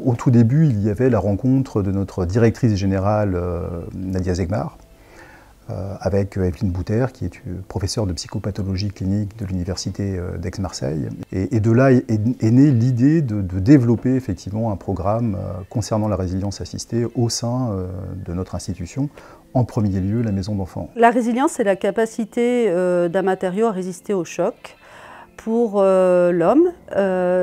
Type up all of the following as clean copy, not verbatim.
Au tout début, il y avait la rencontre de notre directrice générale, Nadia Zegmar, avec Evelyne Bouter, qui est professeure de psychopathologie clinique de l'université d'Aix-Marseille. Et de là est née l'idée de développer effectivement un programme concernant la résilience assistée au sein de notre institution, en premier lieu la maison d'enfants. La résilience, c'est la capacité d'un matériau à résister au choc. Pour l'homme,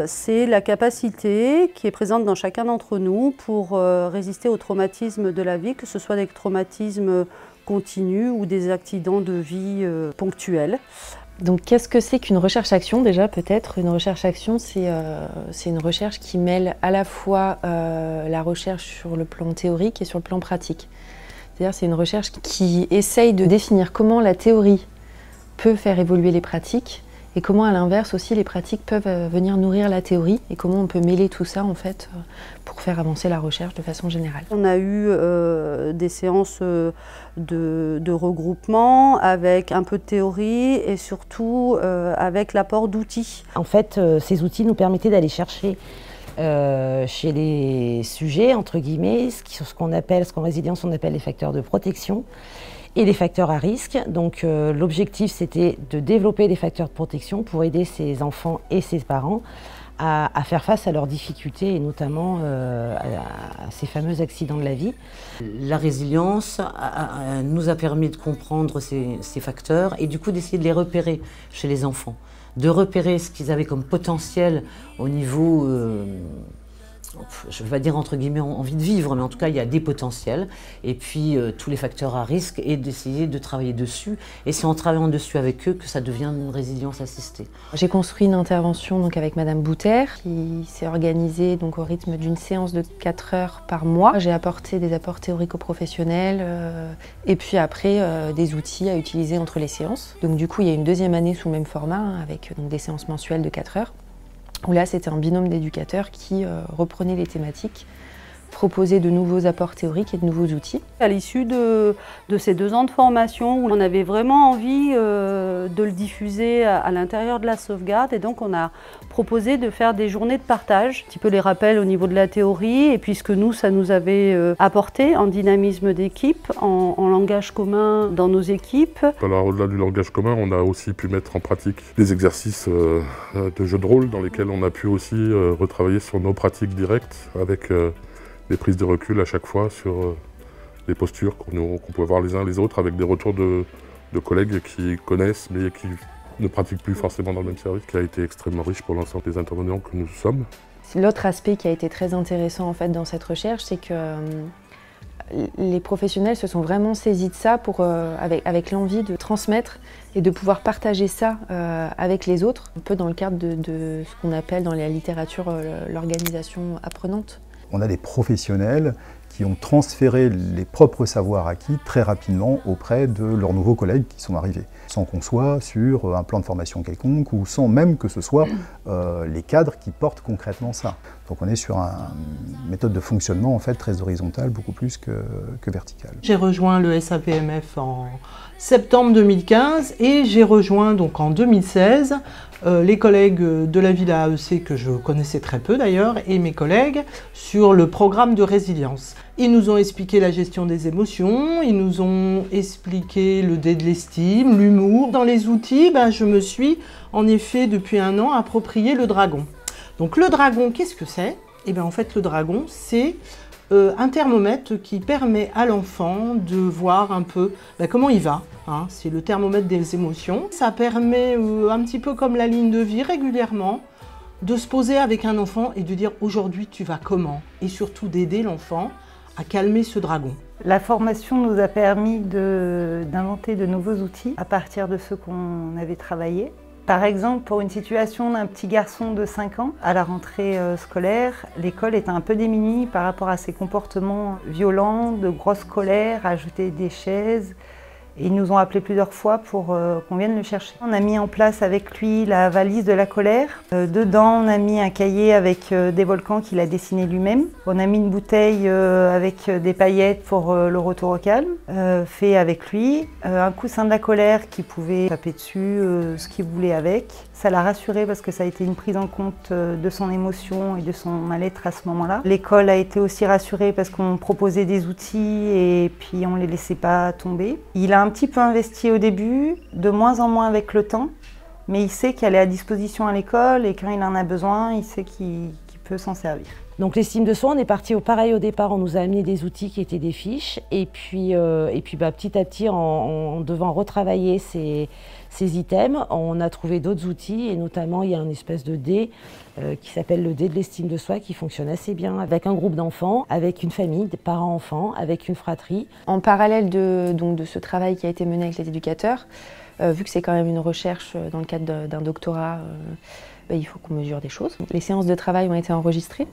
c'est la capacité qui est présente dans chacun d'entre nous pour résister aux traumatismes de la vie, que ce soit des traumatismes continus ou des accidents de vie ponctuels. Donc qu'est-ce que c'est qu'une recherche-action déjà peut-être? Une recherche-action, c'est une recherche qui mêle à la fois la recherche sur le plan théorique et sur le plan pratique. C'est-à-dire c'est une recherche qui essaye de définir comment la théorie peut faire évoluer les pratiques et comment à l'inverse aussi les pratiques peuvent venir nourrir la théorie et comment on peut mêler tout ça en fait pour faire avancer la recherche de façon générale. On a eu des séances de regroupement avec un peu de théorie et surtout avec l'apport d'outils. En fait, ces outils nous permettaient d'aller chercher chez les sujets, entre guillemets, ce qu'en résilience on appelle les facteurs de protection et les facteurs à risque. Donc l'objectif c'était de développer des facteurs de protection pour aider ces enfants et ces parents à faire face à leurs difficultés et notamment à ces fameux accidents de la vie. La résilience nous a permis de comprendre ces facteurs et du coup d'essayer de les repérer chez les enfants, de repérer ce qu'ils avaient comme potentiel au niveau, je ne vais pas dire entre guillemets envie de vivre, mais en tout cas il y a des potentiels, et puis tous les facteurs à risque et d'essayer de travailler dessus. Et c'est en travaillant dessus avec eux que ça devient une résilience assistée. J'ai construit une intervention donc, avec Madame Bouter qui s'est organisée donc, au rythme d'une séance de 4 heures par mois. J'ai apporté des apports théorico-professionnels et puis après des outils à utiliser entre les séances. Donc du coup il y a une deuxième année sous le même format hein, avec donc, des séances mensuelles de 4 heures. Où là, c'était un binôme d'éducateurs qui reprenait les thématiques, proposait de nouveaux apports théoriques et de nouveaux outils. À l'issue de ces 2 ans de formation, où on avait vraiment envie de le diffuser à l'intérieur de la sauvegarde, et donc on a proposé de faire des journées de partage, un petit peu les rappels au niveau de la théorie, et puis ce que nous, ça nous avait apporté en dynamisme d'équipe, en langage commun dans nos équipes. Alors au-delà du langage commun, on a aussi pu mettre en pratique des exercicices de jeux de rôle dans lesquels on a pu aussi retravailler sur nos pratiques directes avec des prises de recul à chaque fois sur les postures qu'on peut avoir les uns les autres avec des retours de collègues qui connaissent mais qui ne pratiquent plus forcément dans le même service, qui a été extrêmement riche pour l'ensemble des intervenants que nous sommes. L'autre aspect qui a été très intéressant en fait, dans cette recherche, c'est que les professionnels se sont vraiment saisis de ça pour, avec l'envie de transmettre et de pouvoir partager ça avec les autres, un peu dans le cadre de ce qu'on appelle dans la littérature l'organisation apprenante. On a des professionnels qui ont transféré les propres savoirs acquis très rapidement auprès de leurs nouveaux collègues qui sont arrivés, sans qu'on soit sur un plan de formation quelconque ou sans même que ce soit les cadres qui portent concrètement ça. Donc on est sur une méthode de fonctionnement en fait très horizontale, beaucoup plus que verticale. J'ai rejoint le SAPMF en septembre 2015 et j'ai rejoint donc en 2016 les collègues de la Villa AEC que je connaissais très peu d'ailleurs et mes collègues sur le programme de résilience. Ils nous ont expliqué la gestion des émotions, ils nous ont expliqué le dé de l'estime, l'humour. Dans les outils, je me suis en effet depuis 1 an approprié le dragon. Donc le dragon, qu'est-ce que c'est? Eh bien en fait le dragon c'est un thermomètre qui permet à l'enfant de voir un peu comment il va. Hein, c'est le thermomètre des émotions. Ça permet un petit peu comme la ligne de vie régulièrement de se poser avec un enfant et de dire aujourd'hui tu vas comment, et surtout d'aider l'enfant à calmer ce dragon. La formation nous a permis d'inventer de nouveaux outils à partir de ceux qu'on avait travaillés. Par exemple, pour une situation d'un petit garçon de 5 ans, à la rentrée scolaire, l'école était un peu démunie par rapport à ses comportements violents, de grosse colère, à jeter des chaises Et ils nous ont appelés plusieurs fois pour qu'on vienne le chercher. On a mis en place avec lui la valise de la colère. Dedans, on a mis un cahier avec des volcans qu'il a dessinés lui-même. On a mis une bouteille avec des paillettes pour le retour au calme, fait avec lui. Un coussin de la colère qui pouvait taper dessus ce qu'il voulait avec. Ça l'a rassuré parce que ça a été une prise en compte de son émotion et de son mal-être à ce moment-là. L'école a été aussi rassurée parce qu'on proposait des outils et puis on ne les laissait pas tomber. Il a un petit peu investi au début, de moins en moins avec le temps, mais il sait qu'elle est à disposition à l'école et quand il en a besoin, il sait qu'il peut s'en servir. Donc l'estime de soi, on est parti pareil au départ, on nous a amené des outils qui étaient des fiches et puis petit à petit, en devant retravailler ces items, on a trouvé d'autres outils et notamment il y a une espèce de dé qui s'appelle le dé de l'estime de soi qui fonctionne assez bien avec un groupe d'enfants, avec une famille, des parents-enfants, avec une fratrie. En parallèle de ce travail qui a été mené avec les éducateurs, vu que c'est quand même une recherche dans le cadre d'un doctorat, il faut qu'on mesure des choses. Les séances de travail ont été enregistrées.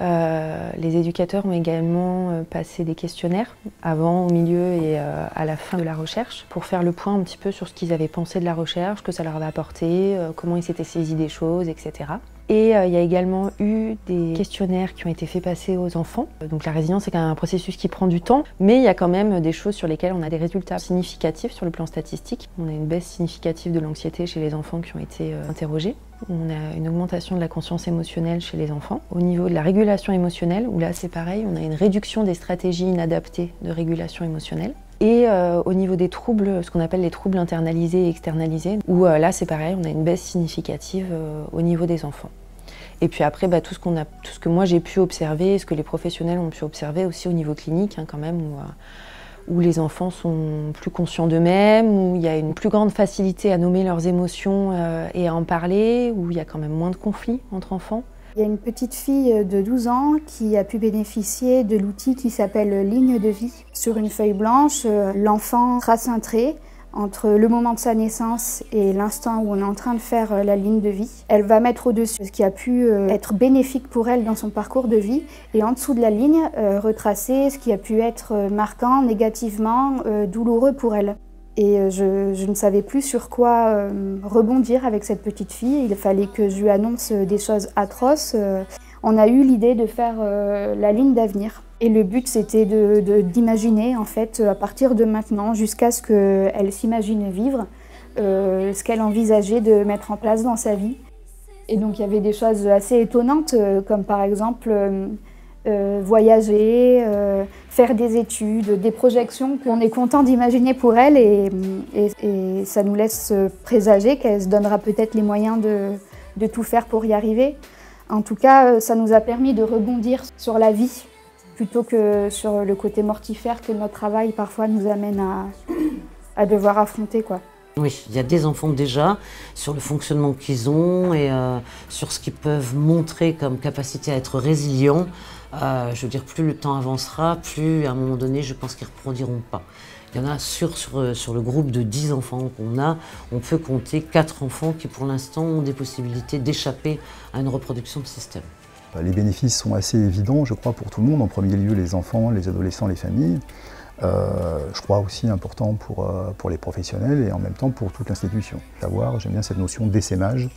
Les éducateurs ont également passé des questionnaires avant, au milieu et à la fin de la recherche pour faire le point un petit peu sur ce qu'ils avaient pensé de la recherche, ce que ça leur avait apporté, comment ils s'étaient saisis des choses, etc. Et il y a également eu des questionnaires qui ont été faits passer aux enfants. Donc la résilience, c'est quand même un processus qui prend du temps, mais il y a quand même des choses sur lesquelles on a des résultats significatifs sur le plan statistique. On a une baisse significative de l'anxiété chez les enfants qui ont été interrogés. On a une augmentation de la conscience émotionnelle chez les enfants. Au niveau de la régulation émotionnelle, où là c'est pareil, on a une réduction des stratégies inadaptées de régulation émotionnelle. Et au niveau des troubles, ce qu'on appelle les troubles internalisés et externalisés, où là c'est pareil, on a une baisse significative au niveau des enfants. Et puis après, tout ce que moi j'ai pu observer, ce que les professionnels ont pu observer aussi au niveau clinique, quand même, où les enfants sont plus conscients d'eux-mêmes, où il y a une plus grande facilité à nommer leurs émotions et à en parler, où il y a quand même moins de conflits entre enfants. Il y a une petite fille de 12 ans qui a pu bénéficier de l'outil qui s'appelle Ligne de vie. Sur une feuille blanche, l'enfant trace un trait entre le moment de sa naissance et l'instant où on est en train de faire la ligne de vie. Elle va mettre au-dessus ce qui a pu être bénéfique pour elle dans son parcours de vie et en dessous de la ligne, retracer ce qui a pu être marquant, négativement, douloureux pour elle. Et je ne savais plus sur quoi rebondir avec cette petite fille. Il fallait que je lui annonce des choses atroces. On a eu l'idée de faire la ligne d'avenir. Et le but, c'était d'imaginer, en fait, à partir de maintenant, jusqu'à ce qu'elle s'imagine vivre, ce qu'elle envisageait de mettre en place dans sa vie. Et donc, il y avait des choses assez étonnantes, comme par exemple voyager, faire des études, des projections qu'on est content d'imaginer pour elle et ça nous laisse présager qu'elle se donnera peut-être les moyens de tout faire pour y arriver. En tout cas, ça nous a permis de rebondir sur la vie plutôt que sur le côté mortifère que notre travail parfois nous amène à devoir affronter, quoi. Oui, il y a des enfants déjà sur le fonctionnement qu'ils ont et sur ce qu'ils peuvent montrer comme capacité à être résilients. Je veux dire, plus le temps avancera, plus à un moment donné, je pense qu'ils ne reproduiront pas. Il y en a sur le groupe de 10 enfants qu'on a, on peut compter 4 enfants qui pour l'instant ont des possibilités d'échapper à une reproduction de système. Les bénéfices sont assez évidents, je crois, pour tout le monde. En premier lieu, les enfants, les adolescents, les familles. Je crois aussi important pour les professionnels et en même temps pour toute l'institution. J'aime bien cette notion d'essaimage.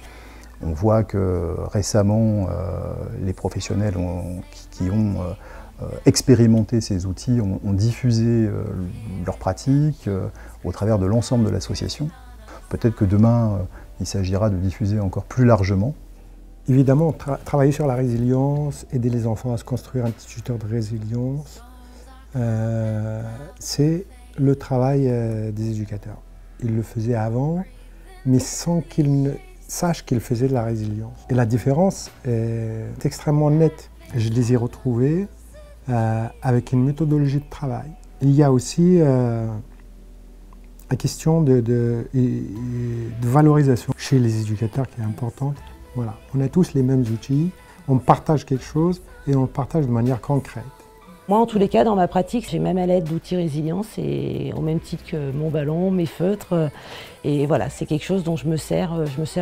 On voit que récemment, les professionnels qui ont expérimenté ces outils ont diffusé leurs pratiques au travers de l'ensemble de l'association. Peut-être que demain, il s'agira de diffuser encore plus largement. Évidemment, travailler sur la résilience, aider les enfants à se construire un instituteur de résilience, c'est le travail des éducateurs. Ils le faisaient avant, mais sans qu'ils sachent qu'ils faisaient de la résilience. Et la différence est extrêmement nette. Je les ai retrouvés avec une méthodologie de travail. Il y a aussi la question de valorisation chez les éducateurs qui est importante. Voilà. On a tous les mêmes outils, on partage quelque chose et on le partage de manière concrète. Moi, en tous les cas, dans ma pratique, j'ai même à l'aide d'outils résilience, et au même titre que mon ballon, mes feutres. Et voilà, c'est quelque chose dont je me sers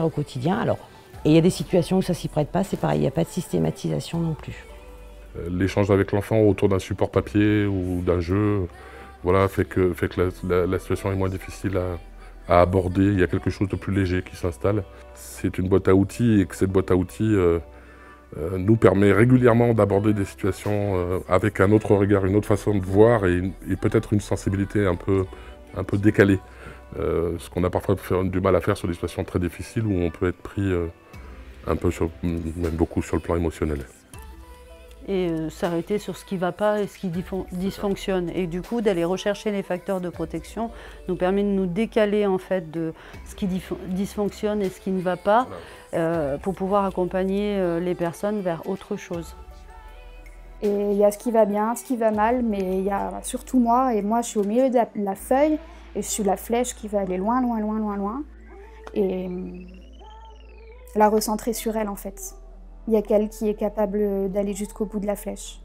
au quotidien. Alors, et il y a des situations où ça ne s'y prête pas, c'est pareil, il n'y a pas de systématisation non plus. L'échange avec l'enfant autour d'un support papier ou d'un jeu Voilà, fait que la situation est moins difficile à aborder. Il y a quelque chose de plus léger qui s'installe. C'est une boîte à outils et que cette boîte à outils nous permet régulièrement d'aborder des situations avec un autre regard, une autre façon de voir et peut-être une sensibilité un peu décalée. Ce qu'on a parfois du mal à faire sur des situations très difficiles où on peut être pris même beaucoup sur le plan émotionnel. Et s'arrêter sur ce qui ne va pas et ce qui dysfonctionne. Et du coup, d'aller rechercher les facteurs de protection nous permet de nous décaler en fait de ce qui dysfonctionne et ce qui ne va pas pour pouvoir accompagner les personnes vers autre chose. Et il y a ce qui va bien, ce qui va mal, mais il y a surtout moi, et moi je suis au milieu de la feuille, et je suis la flèche qui va aller loin, loin, loin, loin, loin, et la recentrer sur elle en fait. Il y a qu'elle qui est capable d'aller jusqu'au bout de la flèche.